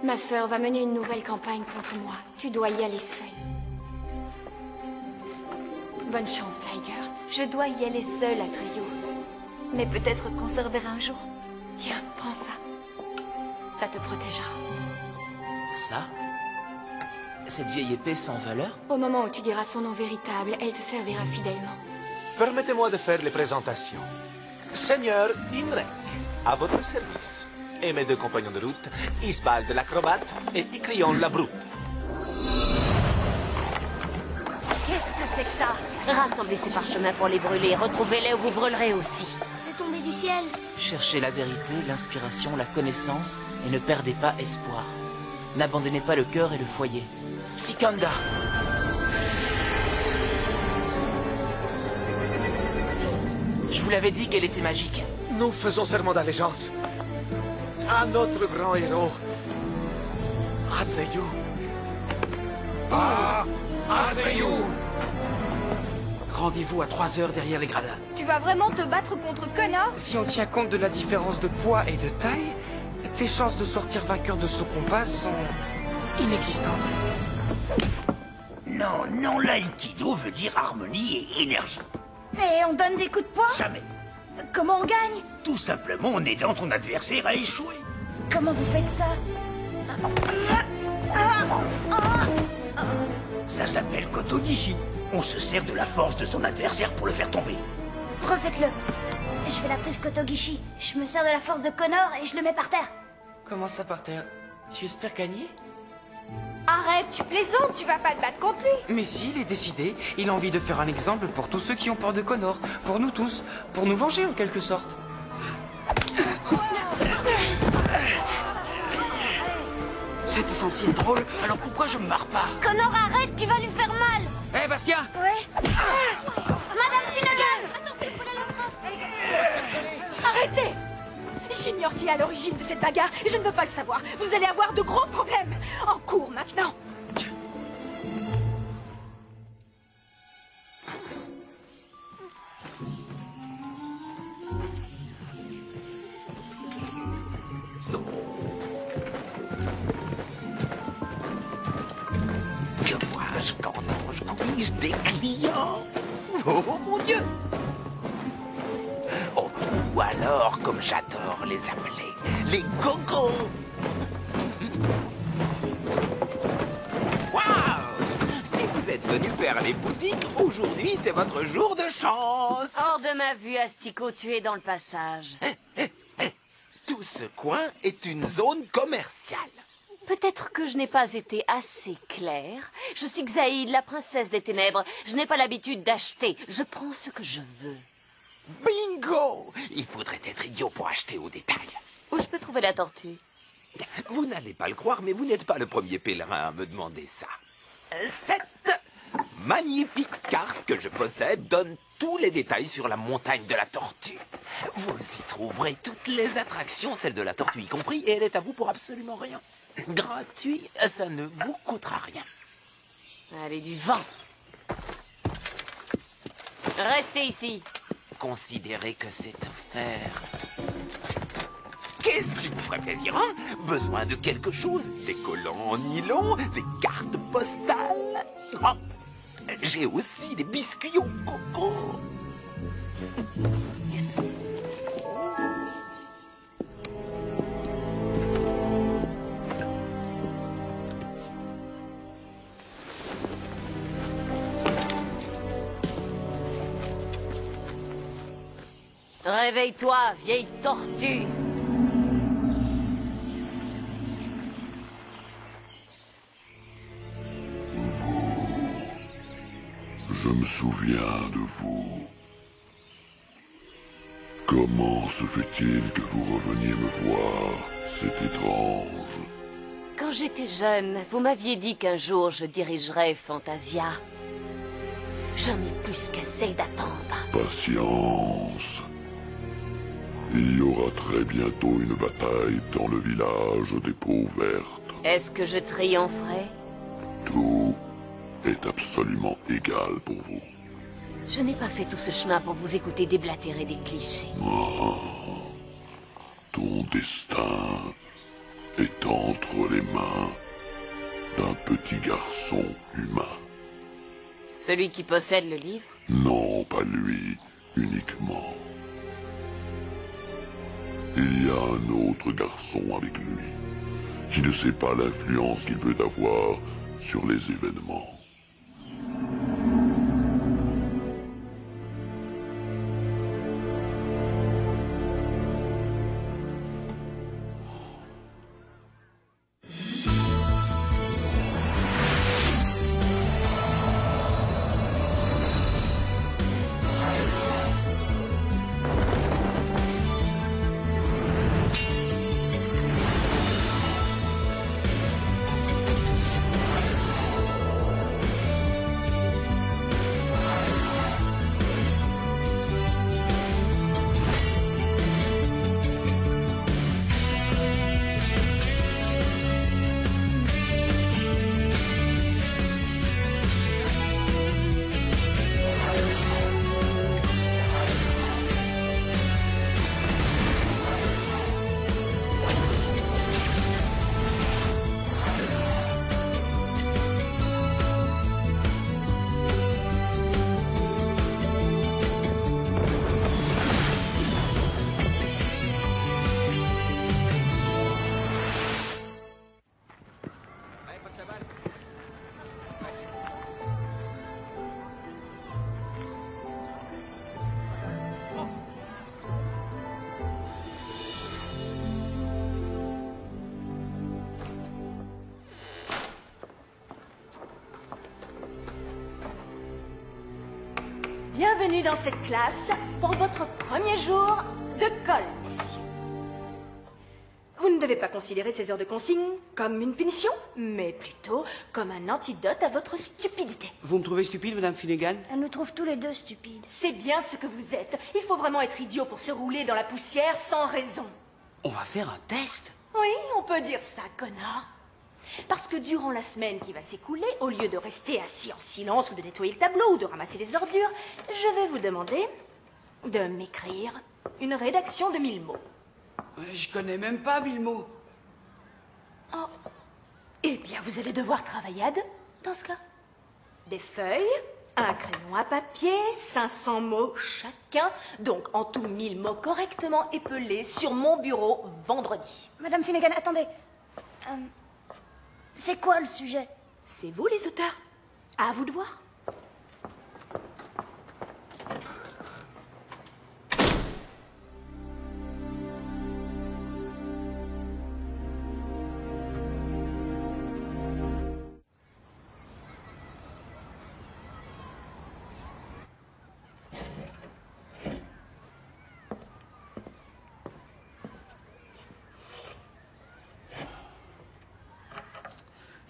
Ma sœur va mener une nouvelle campagne contre moi. Tu dois y aller seule. Bonne chance, Tiger. Je dois y aller seule, Atreyu. Mais peut-être qu'on se reverra un jour. Tiens, prends ça. Ça te protégera. Ça? Cette vieille épée sans valeur? Au moment où tu diras son nom véritable, elle te servira fidèlement. Permettez-moi de faire les présentations. Seigneur Imrek, à votre service. Et mes deux compagnons de route, Isbald l'acrobate et Ikrion la brute. Qu'est-ce que c'est que ça? Rassemblez ces parchemins pour les brûler. Retrouvez-les ou vous brûlerez aussi. C'est tombé du ciel. Cherchez la vérité, l'inspiration, la connaissance, et ne perdez pas espoir. N'abandonnez pas le cœur et le foyer. Sikanda! Je vous l'avais dit qu'elle était magique. Nous faisons serment d'allégeance à notre grand héros, Atreyu. Atreyu! Rendez-vous à 3 heures derrière les gradins. Tu vas vraiment te battre contre Connor? Si on tient compte de la différence de poids et de taille, tes chances de sortir vainqueur de ce combat sont inexistantes. Non, l'aïkido veut dire harmonie et énergie. Et on donne des coups de poing? Jamais. Comment on gagne? Tout simplement en aidant ton adversaire à échouer. Comment vous faites ça? Ça s'appelle Kotogishi. On se sert de la force de son adversaire pour le faire tomber. Refaites-le. Je fais la prise Kotogishi. Je me sers de la force de Connor et je le mets par terre. Comment ça par terre? Tu espères gagner? Arrête, tu plaisantes, tu vas pas te battre contre lui. Mais si, il est décidé. Il a envie de faire un exemple pour tous ceux qui ont peur de Connor. Pour nous tous. Pour nous venger en quelque sorte. C'était censé être drôle, alors pourquoi je me marre pas? Connor, arrête, tu vas lui faire mal. Hé, Bastien! Ouais. Madame Finnegan! Attention, prenez le Arrêtez! J'ignore qui est à l'origine de cette bagarre et je ne veux pas le savoir. Vous allez avoir de gros problèmes. En cours maintenant. Que vois-je quand je corrige des clients? Oh mon Dieu! Oh, ou alors, comme j'adore les appeler, les gogos! Waouh! Si vous êtes venu faire les boutiques, aujourd'hui c'est votre jour de chance! Hors de ma vue, Astico, tu es dans le passage. Tout ce coin est une zone commerciale. Peut-être que je n'ai pas été assez claire. Je suis Xaïd, la princesse des ténèbres. Je n'ai pas l'habitude d'acheter. Je prends ce que je veux. Bingo! Il faudrait être idiot pour acheter au détail. Où je peux trouver la tortue? Vous n'allez pas le croire, mais vous n'êtes pas le premier pèlerin à me demander ça. Cette magnifique carte que je possède donne tous les détails sur la montagne de la tortue. Vous y trouverez toutes les attractions, celle de la tortue y compris, et elle est à vous pour absolument rien. Gratuit, ça ne vous coûtera rien. Allez, du vent. Restez ici. Considérez que c'est offert. Qu'est-ce qui vous ferait plaisir, hein? Besoin de quelque chose? Des collants en nylon? Des cartes postales? Oh, j'ai aussi des biscuits au coco. Réveille-toi, vieille tortue. Je me souviens de vous. Comment se fait-il que vous reveniez me voir? C'est étrange. Quand j'étais jeune, vous m'aviez dit qu'un jour je dirigerais Fantasia. J'en ai plus qu'assez d'attendre. Patience. Il y aura très bientôt une bataille dans le village des peaux vertes. Est-ce que je triompherai? Tout est absolument égal pour vous. Je n'ai pas fait tout ce chemin pour vous écouter déblatérer des clichés. Ah, ton destin est entre les mains d'un petit garçon humain. Celui qui possède le livre? Non, pas lui, uniquement. Il y a un autre garçon avec lui, qui ne sait pas l'influence qu'il peut avoir sur les événements. Bienvenue dans cette classe pour votre premier jour de colle, messieurs. Vous ne devez pas considérer ces heures de consigne comme une punition, mais plutôt comme un antidote à votre stupidité. Vous me trouvez stupide, Madame Finnegan? Elle nous trouve tous les deux stupides. C'est bien ce que vous êtes. Il faut vraiment être idiot pour se rouler dans la poussière sans raison. On va faire un test? Oui, on peut dire ça, connard. Parce que durant la semaine qui va s'écouler, au lieu de rester assis en silence ou de nettoyer le tableau ou de ramasser les ordures, je vais vous demander de m'écrire une rédaction de 1000 mots. Je connais même pas 1000 mots. Oh. Eh bien, vous allez devoir travailler à deux, dans ce cas. Des feuilles, un crayon à papier, 500 mots chacun, donc en tout 1000 mots correctement épelés sur mon bureau vendredi. Madame Finnegan, attendez. C'est quoi le sujet? C'est vous les auteurs. À vous de voir.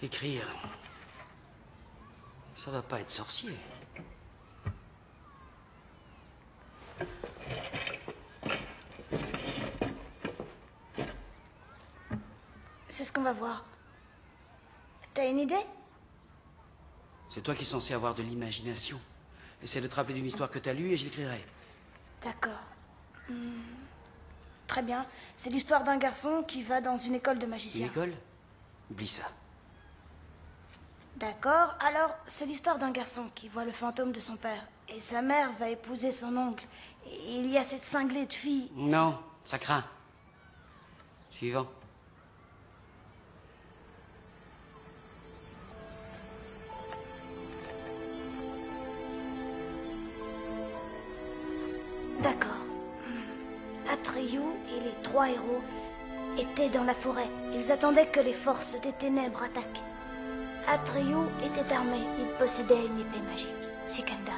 Écrire. Ça doit pas être sorcier. C'est ce qu'on va voir. T'as une idée? C'est toi qui es censé avoir de l'imagination. Essaie de te rappeler d'une histoire que t'as lue et je l'écrirai. D'accord. Très bien. C'est l'histoire d'un garçon qui va dans une école de Une magiciens. école? Oublie ça. D'accord. Alors, c'est l'histoire d'un garçon qui voit le fantôme de son père. Et sa mère va épouser son oncle. Et il y a cette cinglée de fille. Non, ça craint. Suivant. D'accord. Atreyu et les 3 héros étaient dans la forêt. Ils attendaient que les forces des ténèbres attaquent. Atreyu était armé. Il possédait une épée magique, Sikanda.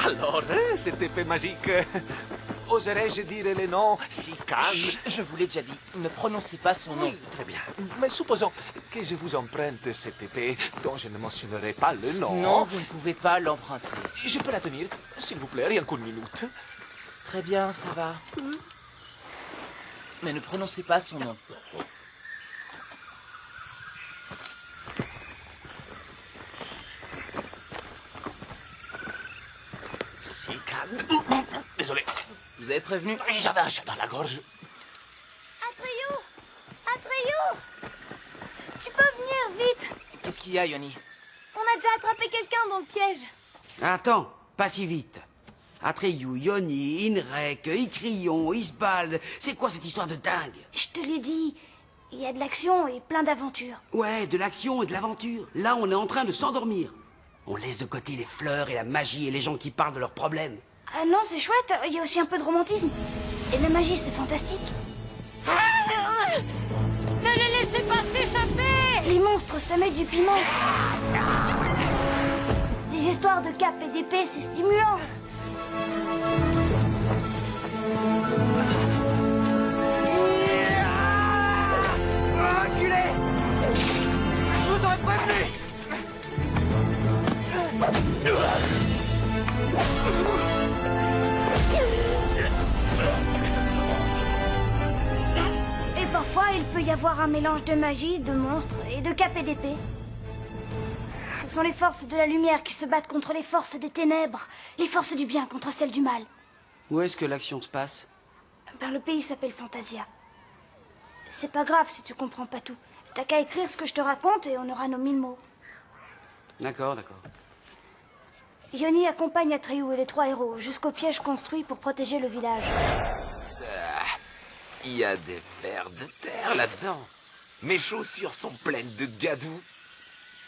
Alors, cette épée magique, oserais-je dire les noms Sikan? Chut, je vous l'ai déjà dit, ne prononcez pas son nom. Oui, très bien. Mais supposons que je vous emprunte cette épée, dont je ne mentionnerai pas le nom. Non, vous ne pouvez pas l'emprunter. Je peux la tenir, s'il vous plaît, rien qu'une minute. Très bien, ça va. Mais ne prononcez pas son nom. Sikan. Désolé. Vous avez prévenu? J'avais un chat dans la gorge. Atreyu! Atreyu! Tu peux venir, vite! Qu'est-ce qu'il y a, Yoni? On a déjà attrapé quelqu'un dans le piège. Attends, pas si vite. Atreyu, Yoni, Inrek, Icrion, Isbald, c'est quoi cette histoire de dingue? Je te l'ai dit, il y a de l'action et plein d'aventures. Ouais, de l'action et de l'aventure. Là, on est en train de s'endormir. On laisse de côté les fleurs et la magie et les gens qui parlent de leurs problèmes. Ah non, c'est chouette, il y a aussi un peu de romantisme. Et la magie, c'est fantastique. Ne les laissez pas s'échapper! Les monstres, ça met du piment. Les histoires de cap et d'épée, c'est stimulant. Enculé! Je vous aurais prévenu! Et parfois, il peut y avoir un mélange de magie, de monstres et de cap et d'épée. Ce sont les forces de la lumière qui se battent contre les forces des ténèbres, les forces du bien contre celles du mal. Où est-ce que l'action se passe? Ben, le pays s'appelle Fantasia. C'est pas grave si tu comprends pas tout. T'as qu'à écrire ce que je te raconte et on aura nos 1000 mots. D'accord, d'accord. Yoni accompagne Atreyu et les 3 héros jusqu'au piège construit pour protéger le village. Il y a des vers de terre là-dedans. Mes chaussures sont pleines de gadou.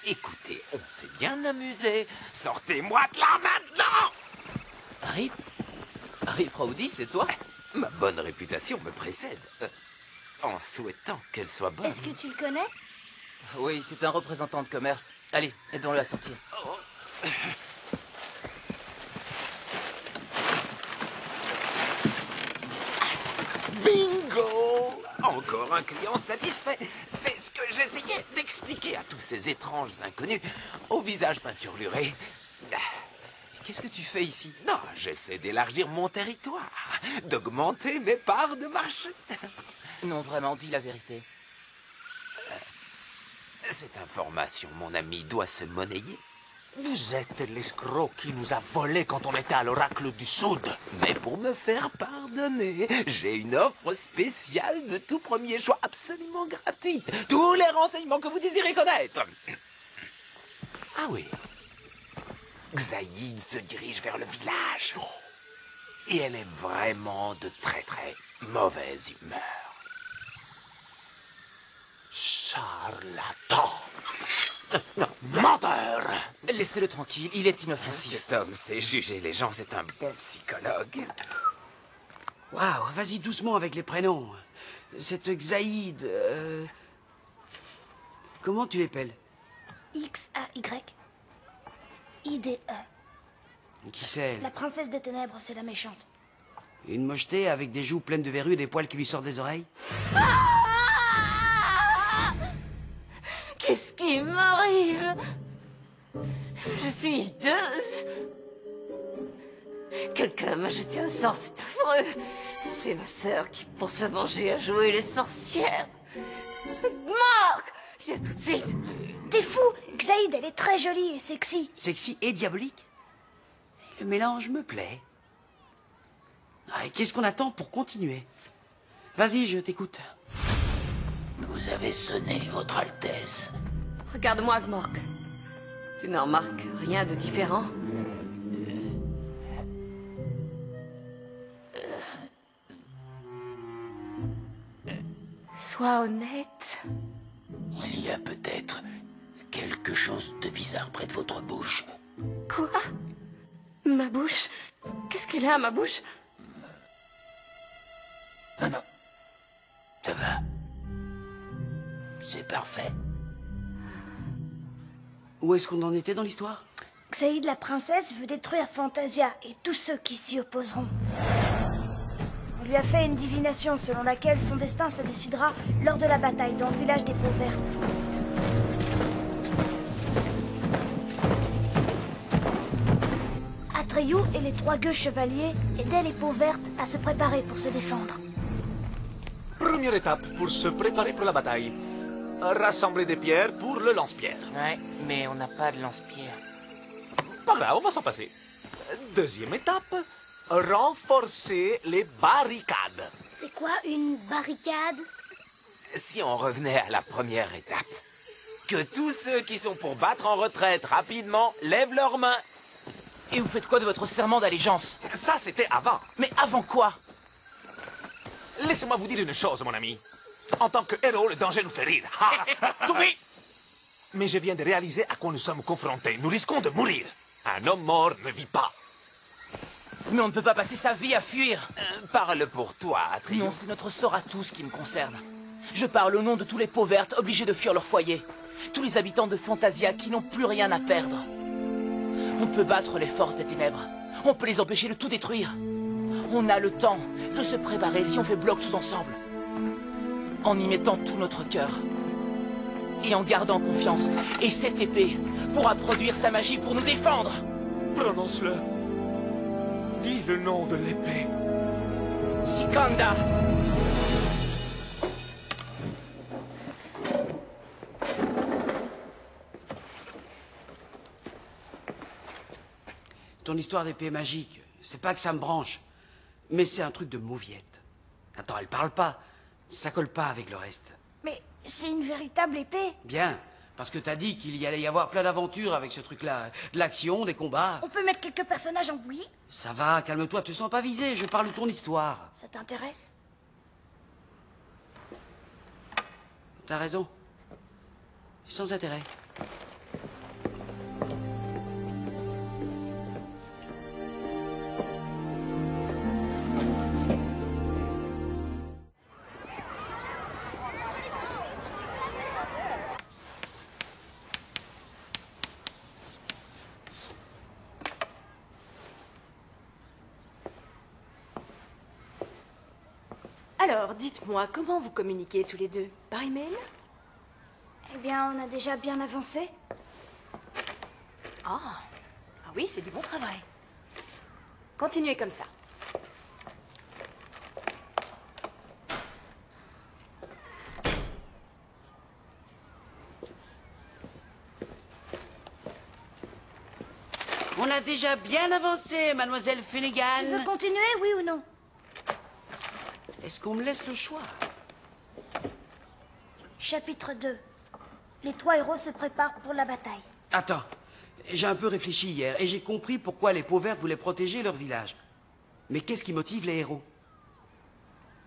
Écoutez, on s'est bien amusé. Sortez-moi de là maintenant! Harry Proudy, c'est toi? Ma bonne réputation me précède. En souhaitant qu'elle soit bonne. Est-ce que tu le connais? Oui, c'est un représentant de commerce. Allez, aidons-le à sortir. Bingo! Encore un client satisfait. C'est ce que j'essayais d'expliquer à tous ces étranges inconnus au visage peinturluré. Qu'est-ce que tu fais ici? Non, j'essaie d'élargir mon territoire, d'augmenter mes parts de marché. Non, vraiment, dis la vérité. Cette information, mon ami, doit se monnayer. Vous êtes l'escroc qui nous a volés quand on était à l'Oracle du Sud. Mais pour me faire pardonner, j'ai une offre spéciale de tout premier choix, absolument gratuite. Tous les renseignements que vous désirez connaître. Ah oui. Xaïd se dirige vers le village. Et elle est vraiment de très très mauvaise humeur. Charlatan. Menteur. Laissez-le tranquille, il est inoffensif. Cet homme sait juger les gens, c'est un bon psychologue. Waouh, vas-y doucement avec les prénoms. Cette Xaïd... Comment tu l'appelles? X-A-Y. I-D-E. Qui c'est elle? La princesse des ténèbres, c'est la méchante. Une mocheté avec des joues pleines de verrues et des poils qui lui sortent des oreilles? Qu'est-ce qui m'arrive? Je suis hideuse. Quelqu'un m'a jeté un sort, c'est affreux. C'est ma sœur qui, pour se venger, a joué les sorcières. Marc, viens tout de suite. T'es fou! Xaïd, elle est très jolie et sexy. Sexy et diabolique? Le mélange me plaît. Ah, et qu'est-ce qu'on attend pour continuer? Vas-y, je t'écoute. Vous avez sonné, Votre Altesse. Regarde-moi, Gmork. Tu n'en remarques rien de différent? Sois honnête. Il y a peut-être quelque chose de bizarre près de votre bouche. Quoi? Ma bouche? Qu'est-ce qu'elle a, ma bouche? Ah non. Ça va. C'est parfait. Où est-ce qu'on en était dans l'histoire? Xaïd, la princesse, veut détruire Fantasia et tous ceux qui s'y opposeront. On lui a fait une divination selon laquelle son destin se décidera lors de la bataille dans le village des Peaux Vertes. Atreyu et les 3 gueux chevaliers aidaient les Peaux Vertes à se préparer pour se défendre. Première étape pour se préparer pour la bataille. Rassembler des pierres pour le lance-pierre. Ouais, mais on n'a pas de lance-pierre. Pas grave, on va s'en passer. Deuxième étape, renforcer les barricades. C'est quoi une barricade? Si on revenait à la première étape, que tous ceux qui sont pour battre en retraite rapidement lèvent leurs mains. Et vous faites quoi de votre serment d'allégeance? Ça, c'était avant. Mais avant quoi? Laissez-moi vous dire une chose, mon ami. En tant que héros, le danger nous fait rire. Ha! Sophie! Mais je viens de réaliser à quoi nous sommes confrontés. Nous risquons de mourir. Un homme mort ne vit pas. Mais on ne peut pas passer sa vie à fuir. Parle pour toi, Atreus. Non, c'est notre sort à tous qui me concerne. Je parle au nom de tous les peaux vertes obligés de fuir leur foyer. Tous les habitants de Fantasia qui n'ont plus rien à perdre. On peut battre les forces des ténèbres. On peut les empêcher de tout détruire. On a le temps de se préparer si on fait bloc tous ensemble. En y mettant tout notre cœur. Et en gardant confiance. Et cette épée pourra produire sa magie pour nous défendre. Prononce-le. Dis le nom de l'épée. Sikanda. Ton histoire d'épée magique, c'est pas que ça me branche, mais c'est un truc de mauviette. Attends, elle parle pas. Ça colle pas avec le reste. Mais c'est une véritable épée. Bien, parce que t'as dit qu'il y allait y avoir plein d'aventures avec ce truc-là. De l'action, des combats. On peut mettre quelques personnages en bouillie? Ça va, calme-toi, te sens pas visé, je parle de ton histoire. Ça t'intéresse? T'as raison. Sans intérêt. Alors, dites-moi, comment vous communiquez tous les deux? Par email? Eh bien, on a déjà bien avancé. Ah oui, c'est du bon travail. Continuez comme ça. On a déjà bien avancé, mademoiselle Tu veux Finnegan. continuer, oui ou non? Est-ce qu'on me laisse le choix? Chapitre 2. Les trois héros se préparent pour la bataille. Attends, j'ai un peu réfléchi hier et j'ai compris pourquoi les peaux vertes voulaient protéger leur village. Mais qu'est-ce qui motive les héros?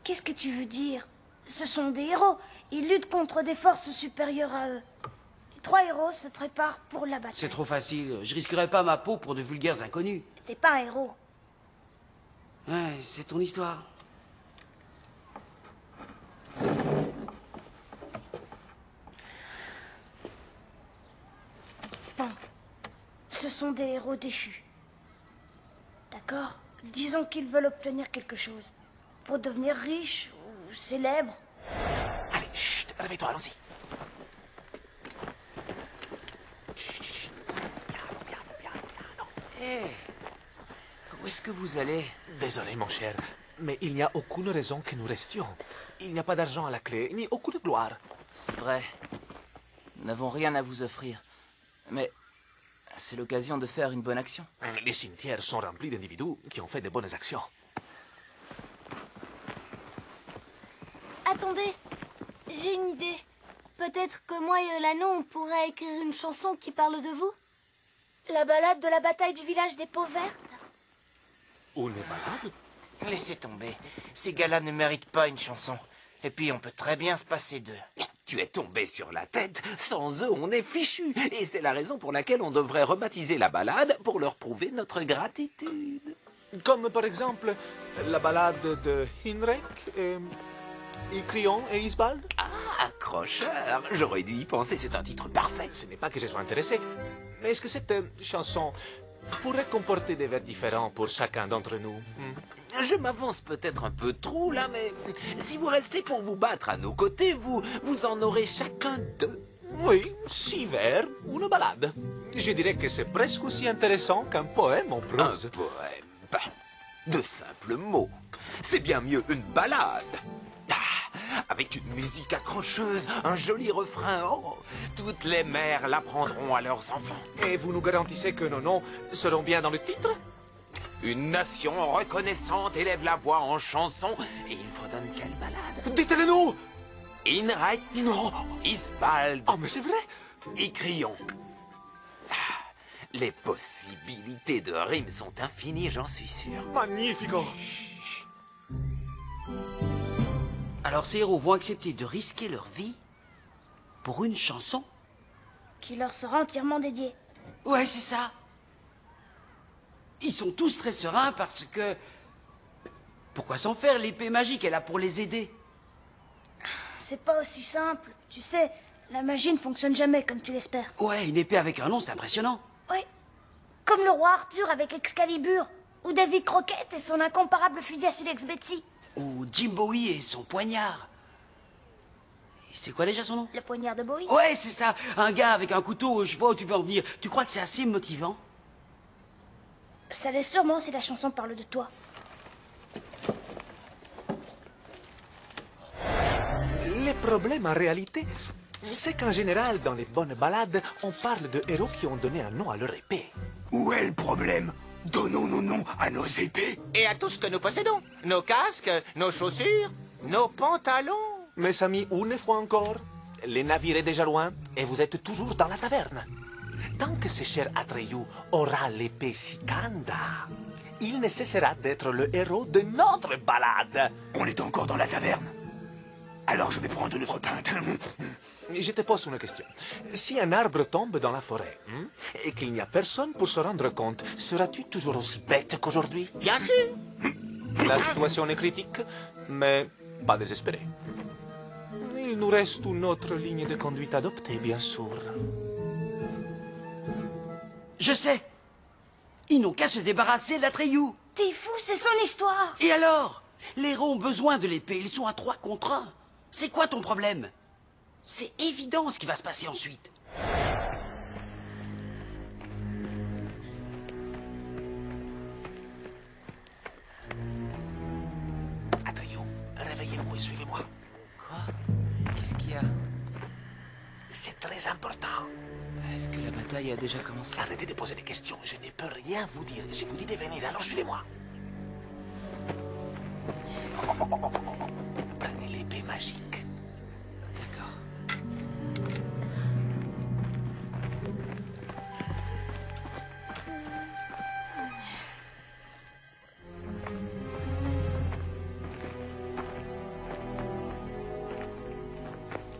Qu'est-ce que tu veux dire? Ce sont des héros. Ils luttent contre des forces supérieures à eux. Les trois héros se préparent pour la bataille. C'est trop facile, je risquerais pas ma peau pour de vulgaires inconnus. T'es pas un héros. Ouais, c'est ton histoire. Bon. Ce sont des héros déchus. D'accord? Disons qu'ils veulent obtenir quelque chose. Pour devenir riches ou célèbres. Allez, chut, réveille-toi, allons-y. Hé, où est-ce que vous allez? Désolé, mon cher, mais il n'y a aucune raison que nous restions. Il n'y a pas d'argent à la clé, ni aucune gloire. C'est vrai. Nous n'avons rien à vous offrir. Mais c'est l'occasion de faire une bonne action. Les cimetières sont remplis d'individus qui ont fait de bonnes actions. Attendez, j'ai une idée. Peut-être que moi et Elano, on pourrait écrire une chanson qui parle de vous? La balade de la bataille du village des peaux vertes. Une balade? Laissez tomber. Ces gars-là ne méritent pas une chanson. Et puis on peut très bien se passer d'eux. Tu es tombé sur la tête. Sans eux, on est fichu. Et c'est la raison pour laquelle on devrait rebaptiser la balade pour leur prouver notre gratitude. Comme par exemple la balade de Hinrek, Icrion et Isbald? Ah, accrocheur. J'aurais dû y penser, c'est un titre parfait. Ce n'est pas que je sois intéressé. Mais est-ce que cette chanson pourrait comporter des vers différents pour chacun d'entre nous? Je m'avance peut-être un peu trop là, mais si vous restez pour vous battre à nos côtés, vous en aurez chacun deux. Oui, 6 vers, une balade. Je dirais que c'est presque aussi intéressant qu'un poème en prose. Un poème. Bah, de simples mots. C'est bien mieux une balade. Ah, avec une musique accrocheuse, un joli refrain. Oh, toutes les mères l'apprendront à leurs enfants. Et vous nous garantissez que nos noms seront bien dans le titre? Une nation reconnaissante élève la voix en chanson et il fredonne quelle balade? Dites-le-nous! Inrek, Non! Isbald Oh, mais c'est vrai! et Crillon. Les possibilités de rime sont infinies, j'en suis sûr. Magnifico! Alors ces héros vont accepter de risquer leur vie pour une chanson? Qui leur sera entièrement dédiée. Ouais, c'est ça. Ils sont tous très sereins parce que... Pourquoi s'en faire? L'épée magique est là pour les aider. C'est pas aussi simple. Tu sais, la magie ne fonctionne jamais comme tu l'espères. Ouais, une épée avec un nom, c'est impressionnant. Oui. Comme le roi Arthur avec Excalibur. Ou Davy Crockett et son incomparable fusil à silex Betsy. Ou Jim Bowie et son poignard. C'est quoi déjà son nom? Le poignard de Bowie. Ouais, c'est ça. Un gars avec un couteau, je vois où tu veux en venir. Tu crois que c'est assez motivant? Ça l'est sûrement si la chanson parle de toi. Le problème en réalité, c'est qu'en général, dans les bonnes ballades, on parle de héros qui ont donné un nom à leur épée. Où est le problème? Donnons nos noms à nos épées. Et à tout ce que nous possédons. Nos casques, nos chaussures, nos pantalons. Mes amis, une fois encore, le navire est déjà loin et vous êtes toujours dans la taverne. Tant que ce cher Atreyu aura l'épée Sikanda, il ne cessera d'être le héros de notre ballade. On est encore dans la taverne. Alors je vais prendre notre pinte. Je te pose une question. Si un arbre tombe dans la forêt et qu'il n'y a personne pour se rendre compte, seras-tu toujours aussi bête qu'aujourd'hui? Bien sûr. La situation est critique, mais pas désespérée. Il nous reste une autre ligne de conduite adoptée, bien sûr. Je sais. Ils n'ont qu'à se débarrasser d'Atreyu. T'es fou, c'est son histoire. Et alors? Les héros ont besoin de l'épée, ils sont à 3 contre 1. C'est quoi ton problème? C'est évident ce qui va se passer ensuite. Atreyu, réveillez-vous et suivez-moi. Quoi? Qu'est-ce qu'il y a? C'est très important. Est-ce que la bataille a déjà commencé? Arrêtez de poser des questions, je ne peux rien vous dire. Je vous dis de venir, alors suivez-moi. Prenez l'épée magique. D'accord.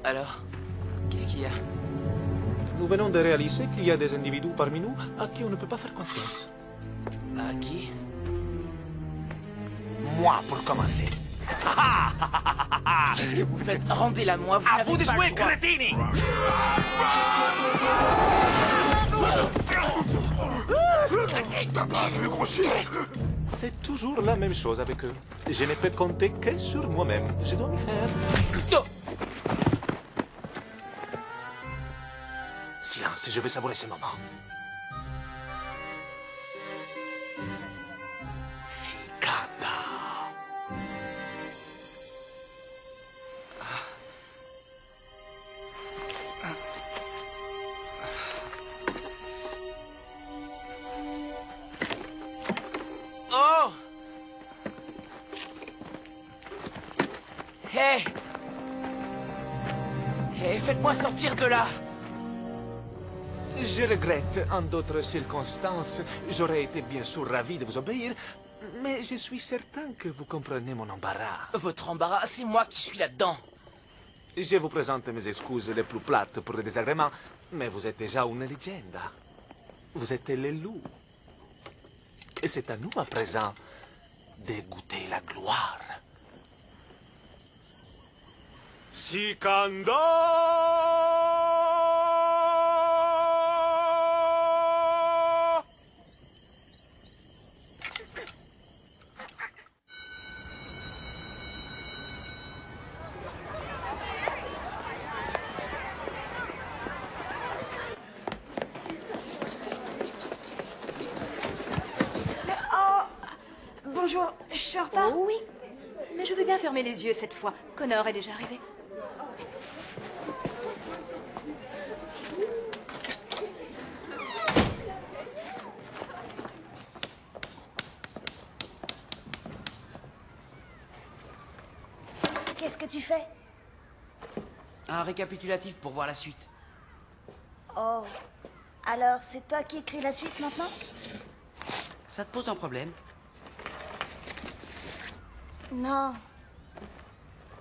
Alors, qu'est-ce qu'il y a? Nous venons de réaliser qu'il y a des individus parmi nous à qui on ne peut pas faire confiance. À qui? Moi, pour commencer. Qu'est-ce que vous faites? Rendez-la moi, vous À n'avez vous de pas jouer, le droit. crétini! Ta balle veut grossir. C'est toujours la même chose avec eux. Je ne peux compter que sur moi-même. Je dois m'y faire. Non. Silence, je veux savourer ce moment. Sikanda. Oh! Hé! Hé, faites-moi sortir de là! Je regrette, en d'autres circonstances, j'aurais été bien sûr ravi de vous obéir, mais je suis certain que vous comprenez mon embarras. Votre embarras, c'est moi qui suis là-dedans. Je vous présente mes excuses les plus plates pour le désagrément, mais vous êtes déjà une légende. Vous êtes les loups. Et c'est à nous à présent de goûter la gloire. Sikanda! Bonjour, je suis en retard. Oh oui, mais je vais bien fermer les yeux cette fois. Connor est déjà arrivé. Qu'est-ce que tu fais? Un récapitulatif pour voir la suite. Oh. Alors, c'est toi qui écris la suite maintenant? Ça te pose un problème? Non.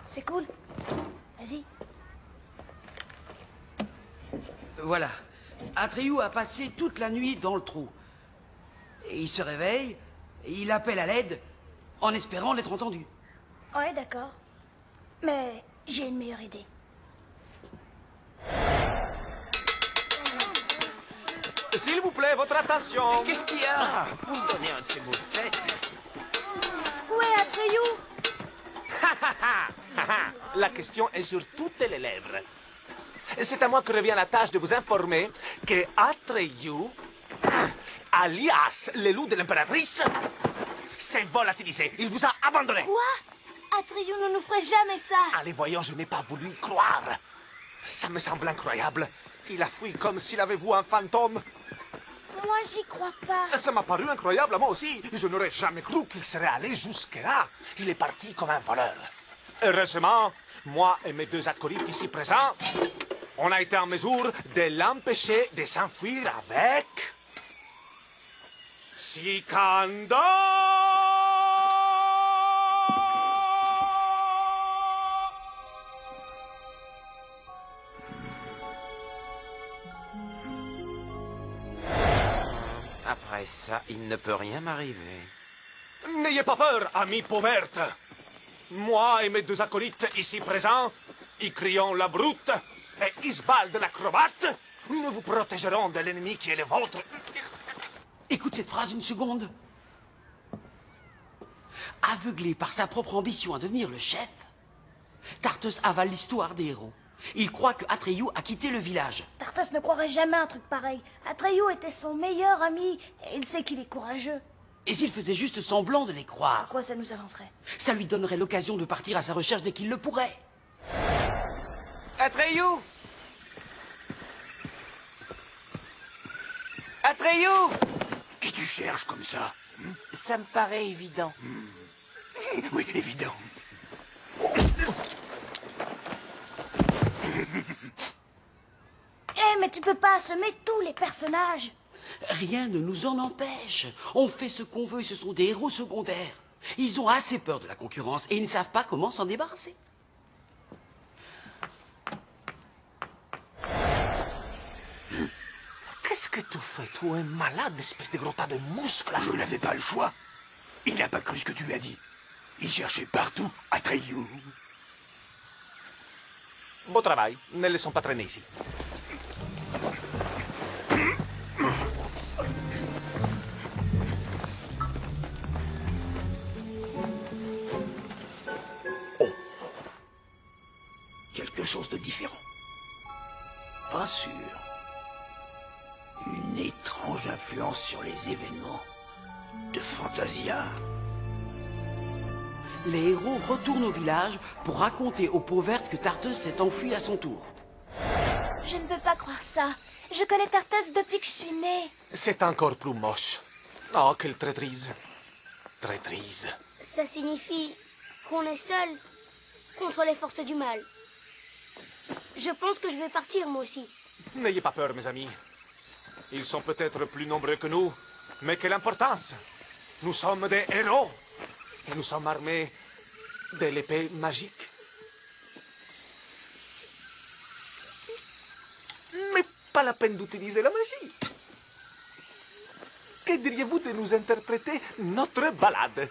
C'est cool. Vas-y. Voilà. Atreyu a passé toute la nuit dans le trou. Et il se réveille, et il appelle à l'aide, en espérant l'être entendu. Ouais, d'accord. Mais j'ai une meilleure idée. S'il vous plaît, votre attention. Qu'est-ce qu'il y a? Vous me donnez un de ces mots de tête. Où est Atreyu? La question est sur toutes les lèvres. C'est à moi que revient la tâche de vous informer que Atreyu, alias le loup de l'impératrice, s'est volatilisé. Il vous a abandonné. Quoi? Atreyu ne nous ferait jamais ça. Allez, voyons, je n'ai pas voulu y croire. Ça me semble incroyable. Il a fui comme s'il avait vu un fantôme. Moi, j'y crois pas. Ça m'a paru incroyable à moi aussi. Je n'aurais jamais cru qu'il serait allé jusque-là. Il est parti comme un voleur. Heureusement, moi et mes 2 acolytes ici présents, on a été en mesure de l'empêcher de s'enfuir avec... Sikandar! Après ça, il ne peut rien m'arriver. N'ayez pas peur, ami Pauverte. Moi et mes 2 acolytes ici présents, Icrion la brute et Isbald l'acrobate, nous vous protégerons de l'ennemi qui est le vôtre. Écoute cette phrase une seconde. Aveuglé par sa propre ambition à devenir le chef, Tartos avale l'histoire des héros. Il croit que Atreyu a quitté le village. Tartos ne croirait jamais un truc pareil. Atreyu était son meilleur ami et il sait qu'il est courageux. Et s'il faisait juste semblant de les croire? À quoi ça nous avancerait? Ça lui donnerait l'occasion de partir à sa recherche dès qu'il le pourrait. Atreyu! Atreyu! Qui tu cherches comme ça? Ça me paraît évident. Oui, évident. Eh, mais tu peux pas assommer tous les personnages. Rien ne nous en empêche. On fait ce qu'on veut et ce sont des héros secondaires. Ils ont assez peur de la concurrence et ils ne savent pas comment s'en débarrasser. Qu'est-ce que tu fais? Tu es malade, espèce de gros tas de muscles. Je n'avais pas le choix. Il n'a pas cru ce que tu lui as dit. Il cherchait partout Atreyu. Beau travail. Ne laissons pas traîner ici. Quelque chose de différent. Pas sûr. Une étrange influence sur les événements de Fantasia. Les héros retournent au village pour raconter aux Pauvertes que Tartos s'est enfui à son tour. Je ne peux pas croire ça. Je connais Tartos depuis que je suis née. C'est encore plus moche. Oh, quelle traîtrise. Traîtrise. Ça signifie qu'on est seul contre les forces du mal. Je pense que je vais partir, moi aussi. N'ayez pas peur, mes amis. Ils sont peut-être plus nombreux que nous, mais quelle importance. Nous sommes des héros. Et nous sommes armés de l'épée magique. Mais pas la peine d'utiliser la magie. Que diriez-vous de nous interpréter notre ballade?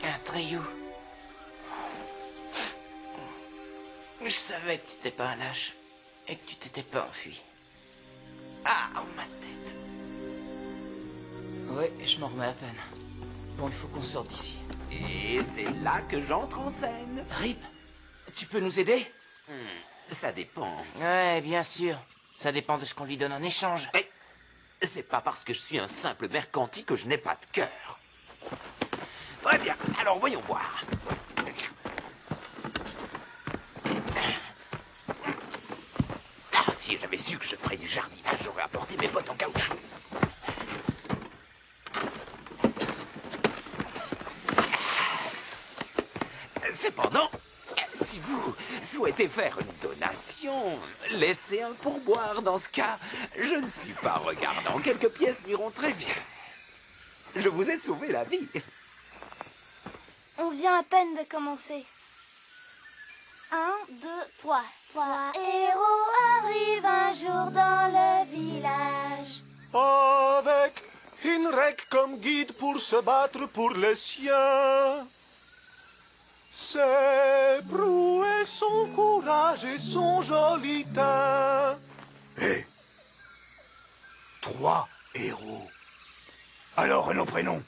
Atreyu. Je savais que tu n'étais pas un lâche et que tu t'étais pas enfui. Ah, ma tête. Ouais, je m'en remets à peine. Bon, il faut qu'on sorte d'ici. Et c'est là que j'entre en scène. Rip, tu peux nous aider? Ça dépend. Ouais, bien sûr. Ça dépend de ce qu'on lui donne en échange. Mais c'est pas parce que je suis un simple mercanti que je n'ai pas de cœur. Très bien, alors voyons voir. j'avais su que je ferais du jardinage, j'aurais apporté mes bottes en caoutchouc. Cependant, si vous souhaitez faire une donation, laissez un pourboire dans ce cas. Je ne suis pas regardant, quelques pièces m'iront très bien. Je vous ai sauvé la vie. On vient à peine de commencer. 1, 2, 3. 3 héros arrivent un jour dans le village. Avec Hinrek comme guide pour se battre pour les siens. Ses prouesses, son courage et son joli teint. Hé 3 héros. Alors, nos prénoms?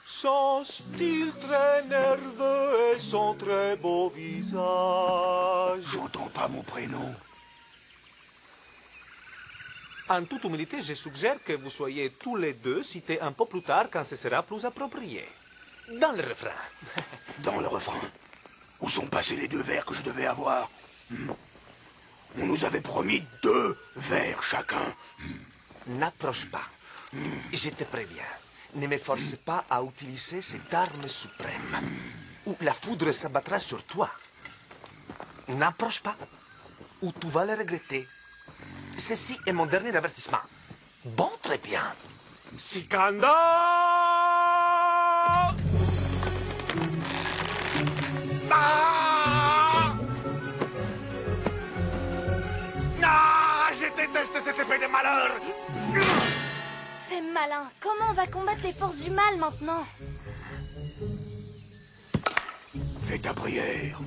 Son style très nerveux et son très beau visage. J'entends pas mon prénom. En toute humilité, je suggère que vous soyez tous les deux cités un peu plus tard quand ce sera plus approprié. Dans le refrain. Dans le refrain? Où sont passés les 2 vers que je devais avoir? On nous avait promis 2 vers chacun. N'approche pas. Je te préviens. Ne me force pas à utiliser cette arme suprême. Ou la foudre s'abattra sur toi. N'approche pas. Ou tu vas le regretter. Ceci est mon dernier avertissement. Bon, très bien. Sikanda! Ah! Ah! Je déteste cette épée de malheur! C'est malin. Comment on va combattre les forces du mal maintenant? Fais ta prière.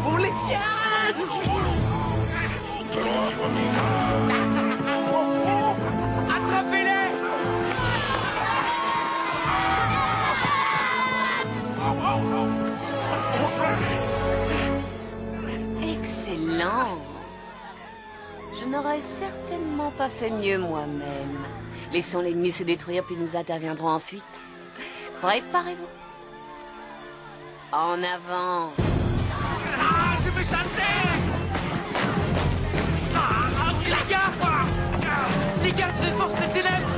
On les tient! Attrapez-les! Excellent. Je n'aurais certainement pas fait mieux moi-même. Laissons l'ennemi se détruire, puis nous interviendrons ensuite. Préparez-vous. En avant. Ah, je veux chanter! Les gardes des forces des ténèbres!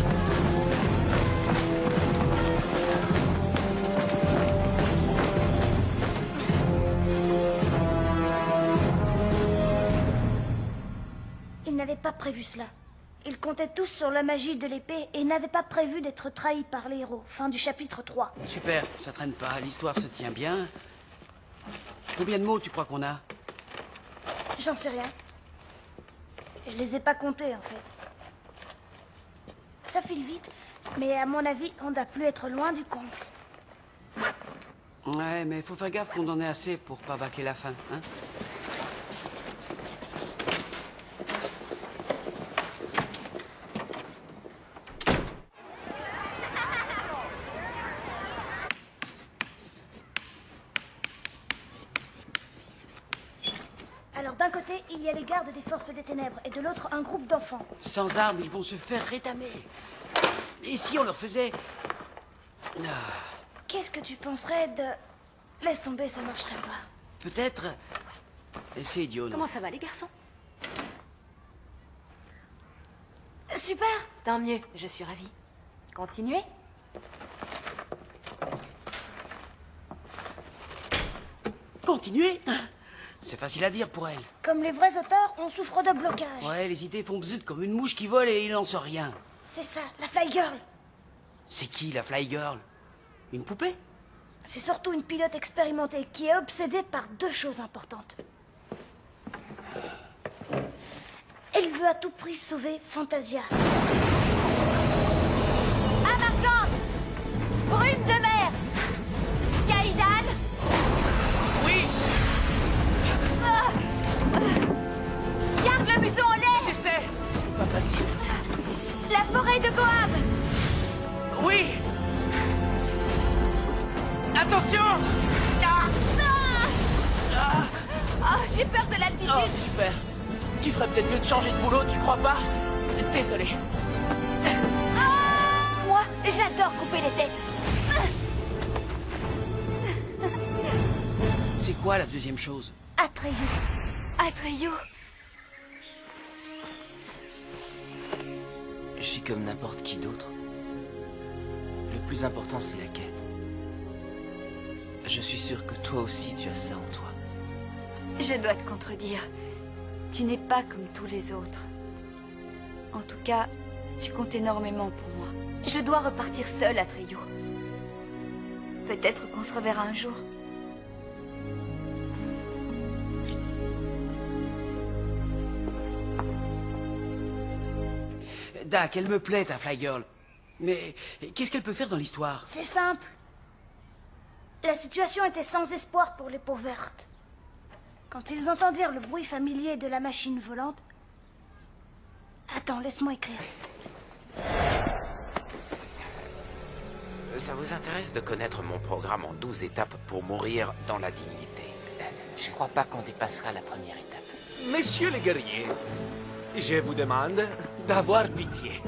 Ils n'avaient pas prévu cela. Ils comptaient tous sur la magie de l'épée et n'avaient pas prévu d'être trahis par les héros. Fin du chapitre 3. Super, ça traîne pas, l'histoire se tient bien. Combien de mots tu crois qu'on a? J'en sais rien. Je les ai pas comptés, en fait. Ça file vite, mais à mon avis, on doit plus être loin du compte. Ouais, mais faut faire gaffe qu'on en ait assez pour pas bâcler la fin, hein? Alors d'un côté, il y a les gardes des forces des ténèbres et de l'autre, un groupe d'enfants. Sans armes, ils vont se faire rétamer. Et si on leur faisait... Qu'est-ce que tu penserais de... Laisse tomber, ça marcherait pas. Peut-être... C'est idiot, non? Comment ça va, les garçons? Super! Tant mieux, je suis ravie. Continuez. Continuez? C'est facile à dire pour elle. Comme les vrais auteurs, on souffre de blocage. Ouais, les idées font bzzz comme une mouche qui vole et il n'en sort rien. C'est ça, la Fly Girl. C'est qui, la Fly Girl? Une poupée? C'est surtout une pilote expérimentée qui est obsédée par 2 choses importantes. Elle veut à tout prix sauver Fantasia. Amargante! Brume de mer! Skydan! Oui! Garde le museau en l'air! J'essaie! C'est pas facile. La forêt de Goab! Oui! Attention! J'ai peur de l'altitude! Oh, super! Tu ferais peut-être mieux de changer de boulot, tu crois pas? Désolé. J'adore couper les têtes. C'est quoi la deuxième chose? Atreyu. Atreyu. Je suis comme n'importe qui d'autre. Le plus important, c'est la quête. Je suis sûr que toi aussi, tu as ça en toi. Je dois te contredire. Tu n'es pas comme tous les autres. En tout cas, tu comptes énormément pour moi. Je dois repartir seule, Atreyu. Peut-être qu'on se reverra un jour. Dak, elle me plaît, ta Fly Girl. Mais qu'est-ce qu'elle peut faire dans l'histoire? C'est simple. La situation était sans espoir pour les peaux vertes. Quand ils entendirent le bruit familier de la machine volante... Attends, laisse-moi écrire. Ça vous intéresse de connaître mon programme en 12 étapes pour mourir dans la dignité? Je crois pas qu'on dépassera la première étape. Messieurs les guerriers, je vous demande d'avoir pitié.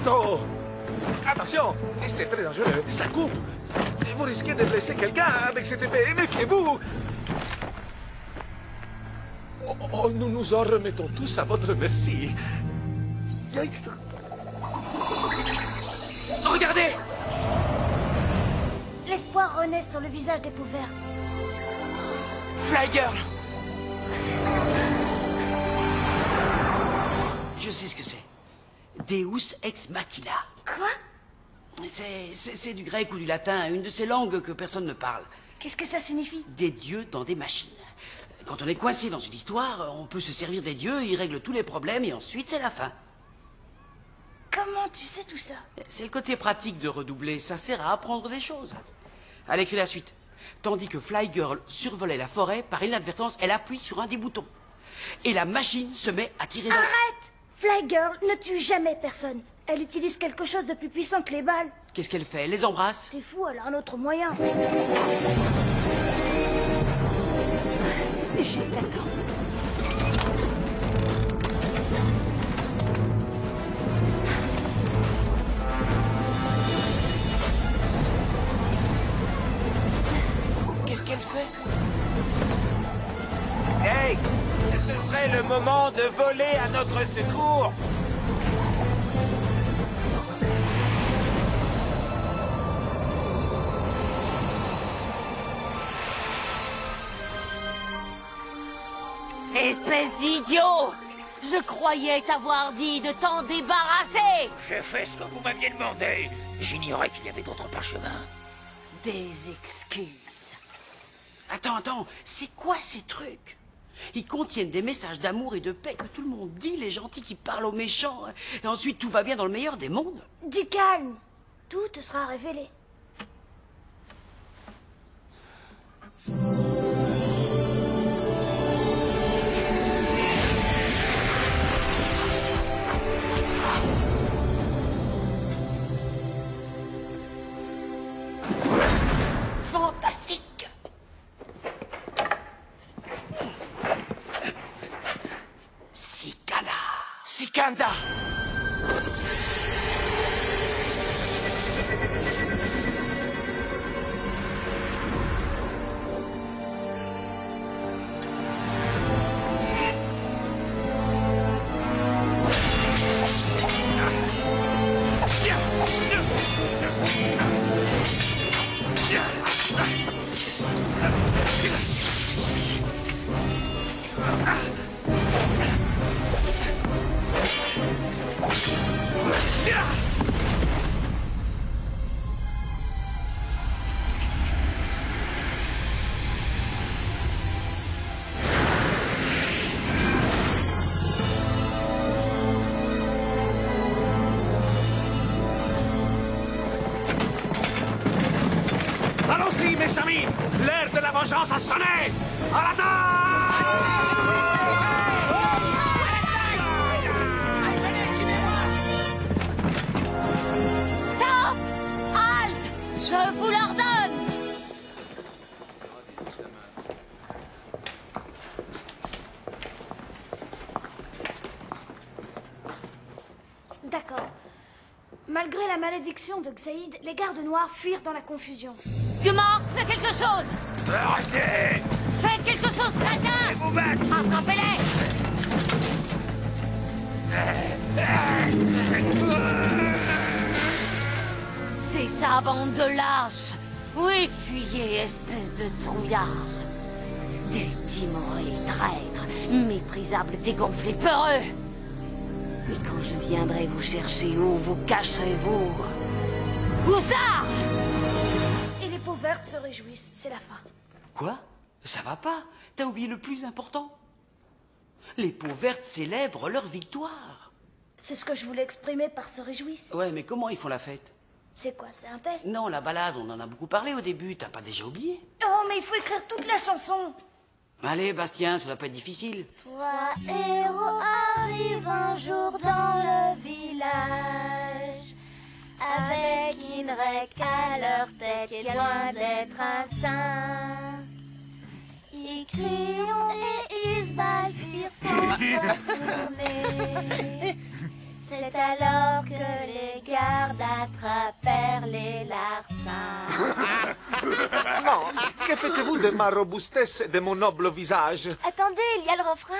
Oh! Attention! C'est très dangereux, ça coupe! Vous risquez de blesser quelqu'un avec cette épée, méfiez-vous! Oh, nous nous en remettons tous à votre merci. Regardez! L'espoir renaît sur le visage des peaux vertes. Fly Girl! Je sais ce que c'est. Deus ex machina. Quoi? C'est du grec ou du latin, une de ces langues que personne ne parle. Qu'est-ce que ça signifie? Des dieux dans des machines. Quand on est coincé dans une histoire, on peut se servir des dieux, ils règlent tous les problèmes et ensuite c'est la fin. Comment tu sais tout ça? C'est le côté pratique de redoubler, ça sert à apprendre des choses. Allez, écris la suite. Tandis que Fly Girl survolait la forêt, par inadvertance, elle appuie sur un des boutons. Et la machine se met à tirer dans... Arrête! Fly Girl ne tue jamais personne. Elle utilise quelque chose de plus puissant que les balles. Qu'est-ce qu'elle fait? Elle les embrasse? T'es fou, elle a un autre moyen. Juste attends. Qu'est-ce qu'elle fait? Hey! Ce serait le moment de voler à notre secours! Espèce d'idiot! Je croyais t'avoir dit de t'en débarrasser! J'ai fait ce que vous m'aviez demandé. J'ignorais qu'il y avait d'autres parchemins. Des excuses. Attends, c'est quoi ces trucs? Ils contiennent des messages d'amour et de paix que tout le monde dit, les gentils qui parlent aux méchants. Et ensuite, tout va bien dans le meilleur des mondes. Du calme. Tout te sera révélé. Fantastique! Sikanda! Allons-y, mes amis! L'heure de la vengeance a sonné! À Stop! Halt! Je vous l'ordonne! Malgré la malédiction de Xaïd, les gardes noirs fuirent dans la confusion. Gumort, fais quelque chose! Arrêtez! Faites quelque chose, crétin! Vous battre! Attrapez-les! C'est ça, bande de lâches! Oui, fuyez, espèce de trouillard! Des timorés traîtres, méprisables, dégonflés, peureux! Mais quand je viendrai vous chercher, où vous cacherez-vous? Où ça? Et les peaux vertes se réjouissent, c'est la fin. Quoi? Ça va pas? T'as oublié le plus important. Les peaux vertes célèbrent leur victoire. C'est ce que je voulais exprimer par se réjouissent. Ouais, mais comment ils font la fête? C'est quoi, c'est un test? Non, la balade, on en a beaucoup parlé au début, t'as pas déjà oublié? Oh, mais il faut écrire toute la chanson. Allez, Bastien, ça va pas être difficile. 3 héros arrivent un jour dans le village, avec une règle à leur tête qui est loin d'être un saint. Ils crient et ils se battent, ils sans se retourner. C'est alors que les gardes attrapèrent les larcins. Non, que faites-vous de ma robustesse et de mon noble visage? Attendez, il y a le refrain.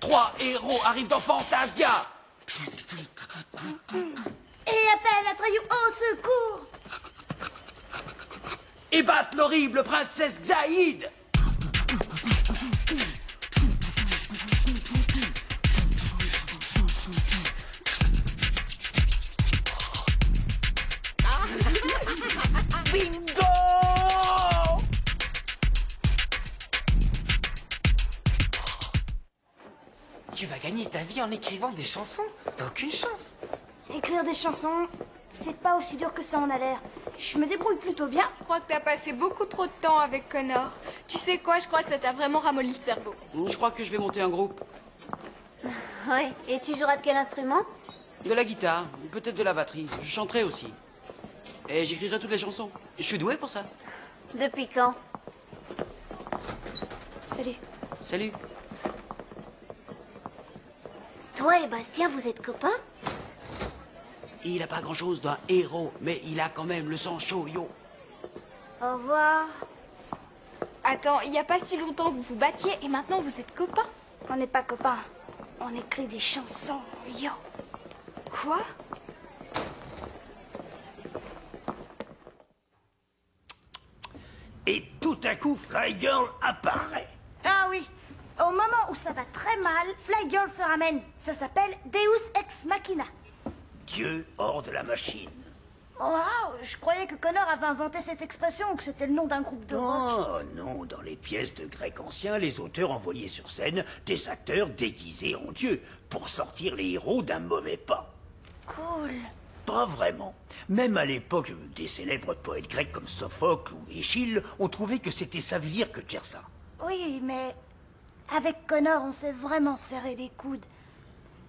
3 héros arrivent dans Fantasia. Et appelle Atreyu au secours. Et battent l'horrible princesse Xaïd. Bingo! Tu vas gagner ta vie en écrivant des chansons. T'as aucune chance. Écrire des chansons, c'est pas aussi dur que ça en a l'air. Je me débrouille plutôt bien. Je crois que t'as passé beaucoup trop de temps avec Connor. Tu sais quoi, je crois que ça t'a vraiment ramolli le cerveau. Je crois que je vais monter un groupe. Ouais, et tu joueras de quel instrument? De la guitare, peut-être de la batterie. Je chanterai aussi. Et j'écrirai toutes les chansons. Je suis doué pour ça. Depuis quand? Salut. Salut. Toi et Bastien, vous êtes copains? Il a pas grand-chose d'un héros, mais il a quand même le sang chaud, yo. Au revoir. Attends, il y a pas si longtemps vous vous battiez et maintenant vous êtes copains? On n'est pas copains. On écrit des chansons, yo. Quoi? Et tout à coup, Fly Girl apparaît. Ah oui. Au moment où ça va très mal, Fly Girl se ramène. Ça s'appelle Deus Ex Machina. Dieu hors de la machine. Waouh, je croyais que Connor avait inventé cette expression ou que c'était le nom d'un groupe de rock. Oh non, dans les pièces de grec ancien, les auteurs envoyaient sur scène des acteurs déguisés en dieu pour sortir les héros d'un mauvais pas. Cool. Pas vraiment. Même à l'époque, des célèbres poètes grecs comme Sophocle ou Échille ont trouvé que c'était Savilire que de faire ça. Oui, mais avec Connor, on s'est vraiment serré les coudes.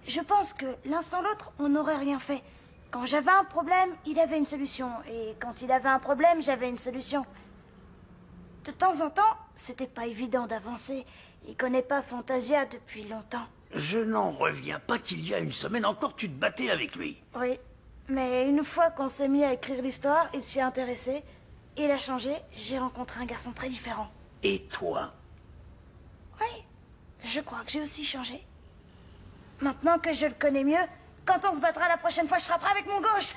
Je pense que l'un sans l'autre, on n'aurait rien fait. Quand j'avais un problème, il avait une solution. Et quand il avait un problème, j'avais une solution. De temps en temps, c'était pas évident d'avancer. Il connaît pas Fantasia depuis longtemps. Je n'en reviens pas qu'il y a une semaine encore tu te battais avec lui. Oui, mais une fois qu'on s'est mis à écrire l'histoire, il s'y est intéressé. Il a changé, j'ai rencontré un garçon très différent. Et toi? Oui, je crois que j'ai aussi changé. Maintenant que je le connais mieux, quand on se battra la prochaine fois, je frapperai avec mon gauche.